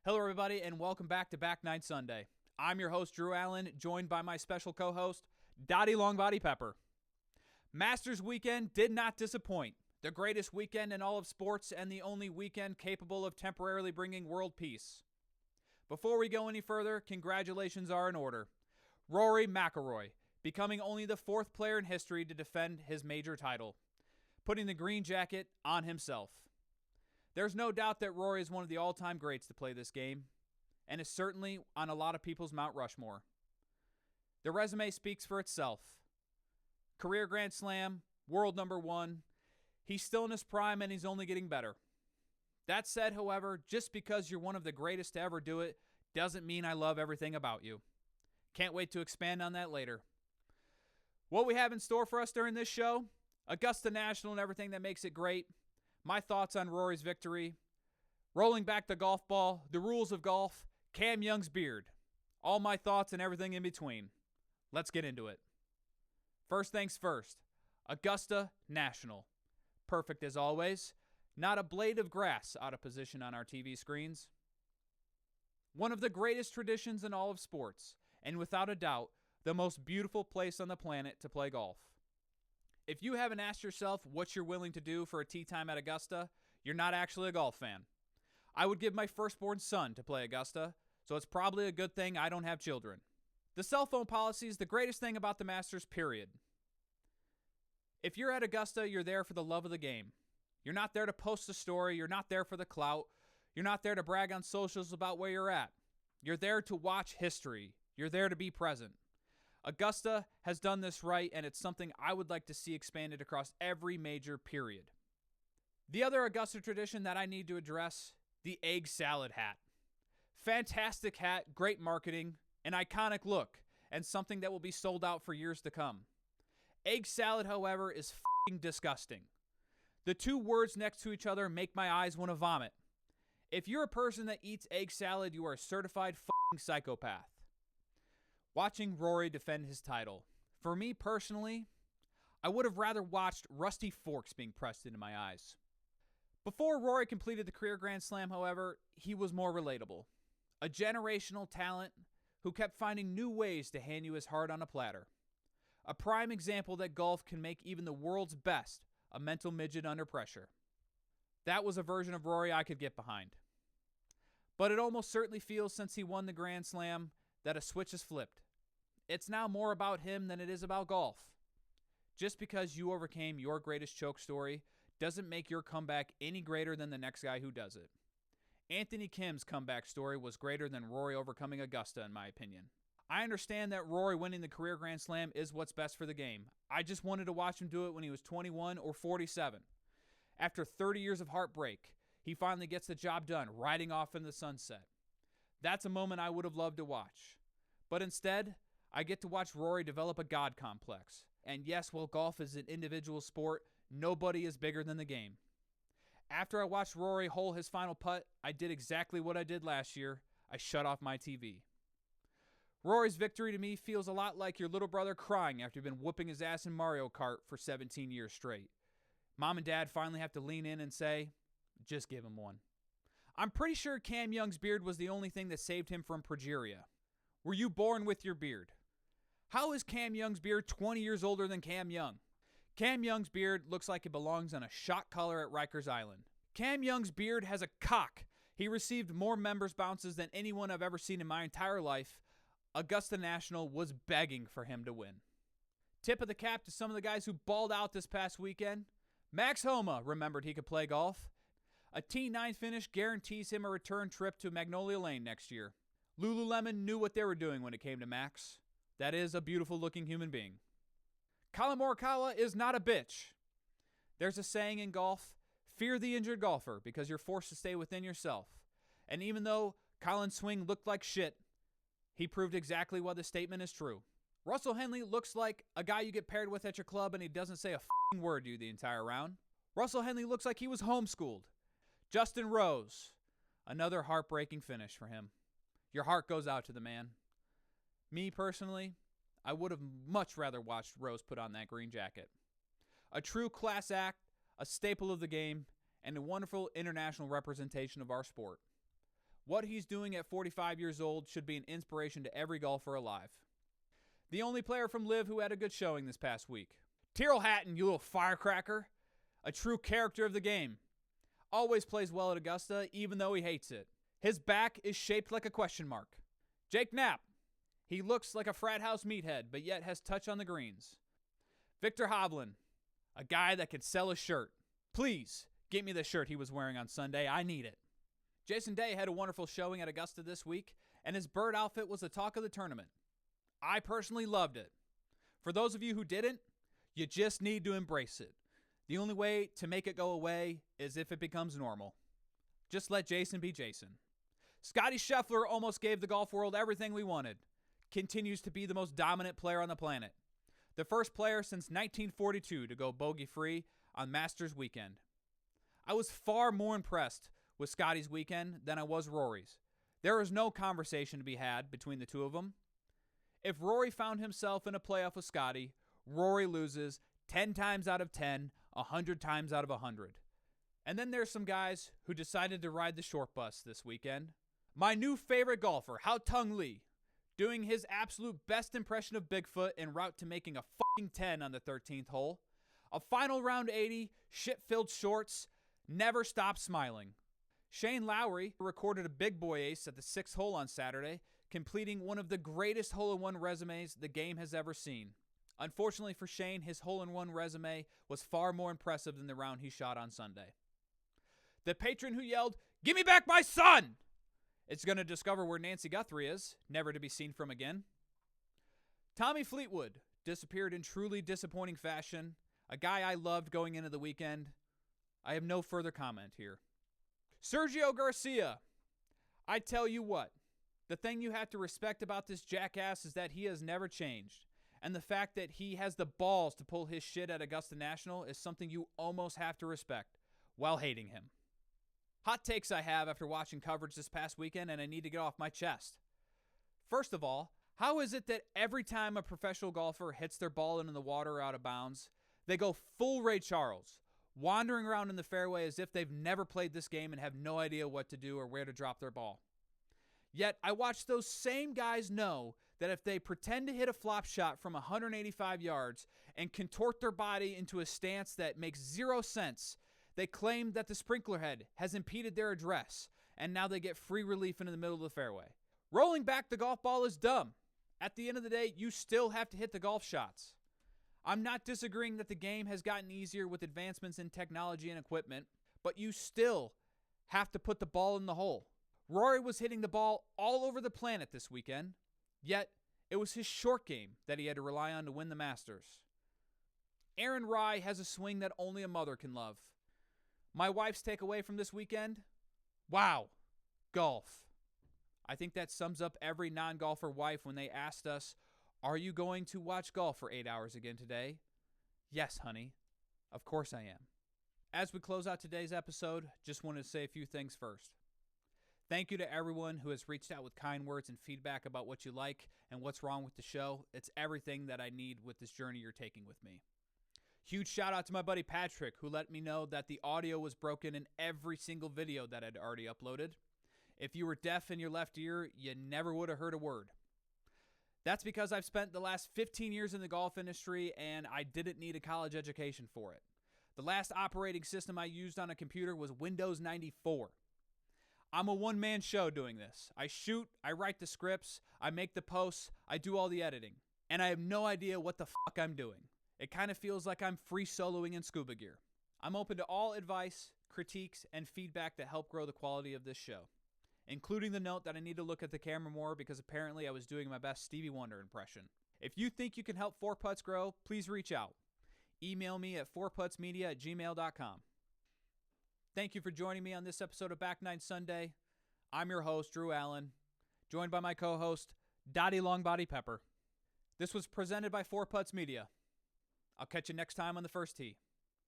Hello, everybody, and welcome back to Back Nine Sunday. I'm your host, Drew Allen, joined by my special co-host, Dottie Longbody Pepper. Masters weekend did not disappoint. The greatest weekend in all of sports and the only weekend capable of temporarily bringing world peace. Before we go any further, congratulations are in order. Rory McIlroy, becoming only the fourth player in history to defend his major title, putting the green jacket on himself. There's no doubt that Rory is one of the all-time greats to play this game, and is certainly on a lot of people's Mount Rushmore. The resume speaks for itself. Career Grand Slam, world number one. He's still in his prime and he's only getting better. That said, however, just because you're one of the greatest to ever do it doesn't mean I love everything about you. Can't wait to expand on that later. What we have in store for us during this show, Augusta National and everything that makes it great, my thoughts on Rory's victory, rolling back the golf ball, the rules of golf, Cam Young's beard, all my thoughts and everything in between. Let's get into it. First things first, Augusta National. Perfect as always. Not a blade of grass out of position on our TV screens. One of the greatest traditions in all of sports, and without a doubt, the most beautiful place on the planet to play golf. If you haven't asked yourself what you're willing to do for a tee time at Augusta, you're not actually a golf fan. I would give my firstborn son to play Augusta, so it's probably a good thing I don't have children. The cell phone policy is the greatest thing about the Masters, period. If you're at Augusta, you're there for the love of the game. You're not there to post a story. You're not there for the clout. You're not there to brag on socials about where you're at. You're there to watch history. You're there to be present. Augusta has done this right, and it's something I would like to see expanded across every major period. The other Augusta tradition that I need to address, the egg salad hat. Fantastic hat, great marketing, an iconic look, and something that will be sold out for years to come. Egg salad, however, is f***ing disgusting. The two words next to each other make my eyes want to vomit. If you're a person that eats egg salad, you are a certified f***ing psychopath. Watching Rory defend his title. For me personally, I would have rather watched rusty forks being pressed into my eyes. Before Rory completed the career Grand Slam, however, he was more relatable. A generational talent who kept finding new ways to hand you his heart on a platter. A prime example that golf can make even the world's best a mental midget under pressure. That was a version of Rory I could get behind. But it almost certainly feels since he won the Grand Slam that a switch has flipped. It's now more about him than it is about golf. Just because you overcame your greatest choke story doesn't make your comeback any greater than the next guy who does it. Anthony Kim's comeback story was greater than Rory overcoming Augusta, in my opinion. I understand that Rory winning the career Grand Slam is what's best for the game. I just wanted to watch him do it when he was 21 or 47. After 30 years of heartbreak, he finally gets the job done, riding off in the sunset. That's a moment I would have loved to watch. But instead, I get to watch Rory develop a God complex. And yes, while golf is an individual sport, nobody is bigger than the game. After I watched Rory hole his final putt, I did exactly what I did last year. I shut off my TV. Rory's victory to me feels a lot like your little brother crying after you've been whooping his ass in Mario Kart for 17 years straight. Mom and dad finally have to lean in and say, just give him one. I'm pretty sure Cam Young's beard was the only thing that saved him from progeria. Were you born with your beard? How is Cam Young's beard 20 years older than Cam Young? Cam Young's beard looks like it belongs on a shot collar at Rikers Island. Cam Young's beard has a cock. He received more members bounces than anyone I've ever seen in my entire life. Augusta National was begging for him to win. Tip of the cap to some of the guys who balled out this past weekend. Max Homa remembered he could play golf. A T9 finish guarantees him a return trip to Magnolia Lane next year. Lululemon knew what they were doing when it came to Max. That is a beautiful looking human being. Colin Morikawa is not a bitch. There's a saying in golf, fear the injured golfer because you're forced to stay within yourself. And even though Colin's swing looked like shit, he proved exactly why the statement is true. Russell Henley looks like a guy you get paired with at your club and he doesn't say a f***ing word to you the entire round. Russell Henley looks like he was homeschooled. Justin Rose, another heartbreaking finish for him. Your heart goes out to the man. Me personally, I would have much rather watched Rose put on that green jacket. A true class act, a staple of the game, and a wonderful international representation of our sport. What he's doing at 45 years old should be an inspiration to every golfer alive. The only player from LIV who had a good showing this past week. Tyrrell Hatton, you little firecracker. A true character of the game. Always plays well at Augusta, even though he hates it. His back is shaped like a question mark. Jake Knapp. He looks like a frat house meathead, but yet has touch on the greens. Victor Hovland. A guy that could sell a shirt. Please, get me the shirt he was wearing on Sunday. I need it. Jason Day had a wonderful showing at Augusta this week, and his bird outfit was the talk of the tournament. I personally loved it. For those of you who didn't, you just need to embrace it. The only way to make it go away is if it becomes normal. Just let Jason be Jason. Scotty Scheffler almost gave the golf world everything we wanted. Continues to be the most dominant player on the planet. The first player since 1942 to go bogey-free on Masters weekend. I was far more impressed with Scotty's weekend than I was Rory's. There was no conversation to be had between the two of them. If Rory found himself in a playoff with Scotty, Rory loses 10 times out of 10, 100 times out of 100. And then there's some guys who decided to ride the short bus this weekend. My new favorite golfer, Hao Tung Lee, doing his absolute best impression of Bigfoot en route to making a fucking 10 on the 13th hole. A final round 80, shit-filled shorts, never stopped smiling. Shane Lowry recorded a big boy ace at the 6th hole on Saturday, completing one of the greatest hole-in-one resumes the game has ever seen. Unfortunately for Shane, his hole-in-one resume was far more impressive than the round he shot on Sunday. The patron who yelled, "Give me back my son!" is going to discover where Nancy Guthrie is, never to be seen from again. Tommy Fleetwood disappeared in truly disappointing fashion, a guy I loved going into the weekend. I have no further comment here. Sergio Garcia. I tell you what, the thing you have to respect about this jackass is that he has never changed. And the fact that he has the balls to pull his shit at Augusta National is something you almost have to respect while hating him. Hot takes I have after watching coverage this past weekend, and I need to get off my chest. First of all, how is it that every time a professional golfer hits their ball into the water or out of bounds, they go full Ray Charles, wandering around in the fairway as if they've never played this game and have no idea what to do or where to drop their ball? Yet, I watch those same guys know that if they pretend to hit a flop shot from 185 yards and contort their body into a stance that makes zero sense, they claim that the sprinkler head has impeded their address, and now they get free relief into the middle of the fairway. Rolling back the golf ball is dumb. At the end of the day, you still have to hit the golf shots. I'm not disagreeing that the game has gotten easier with advancements in technology and equipment, but you still have to put the ball in the hole. Rory was hitting the ball all over the planet this weekend, yet it was his short game that he had to rely on to win the Masters. Aaron Rai has a swing that only a mother can love. My wife's takeaway from this weekend? Wow, golf. I think that sums up every non-golfer wife when they asked us, "Are you going to watch golf for 8 hours again today?" Yes, honey. Of course I am. As we close out today's episode, just wanted to say a few things first. Thank you to everyone who has reached out with kind words and feedback about what you like and what's wrong with the show. It's everything that I need with this journey you're taking with me. Huge shout out to my buddy Patrick, who let me know that the audio was broken in every single video that I'd already uploaded. If you were deaf in your left ear, you never would have heard a word. That's because I've spent the last 15 years in the golf industry and I didn't need a college education for it. The last operating system I used on a computer was Windows 94. I'm a one-man show doing this. I shoot, I write the scripts, I make the posts, I do all the editing. And I have no idea what the fuck I'm doing. It kind of feels like I'm free soloing in scuba gear. I'm open to all advice, critiques, and feedback that help grow the quality of this show, including the note that I need to look at the camera more because apparently I was doing my best Stevie Wonder impression. If you think you can help 4Putts grow, please reach out. Email me at 4puttsmedia@gmail.com. Thank you for joining me on this episode of Back Nine Sunday. I'm your host, Drew Allen, joined by my co-host, Dottie Longbody Pepper. This was presented by 4Putts Media. I'll catch you next time on the first tee.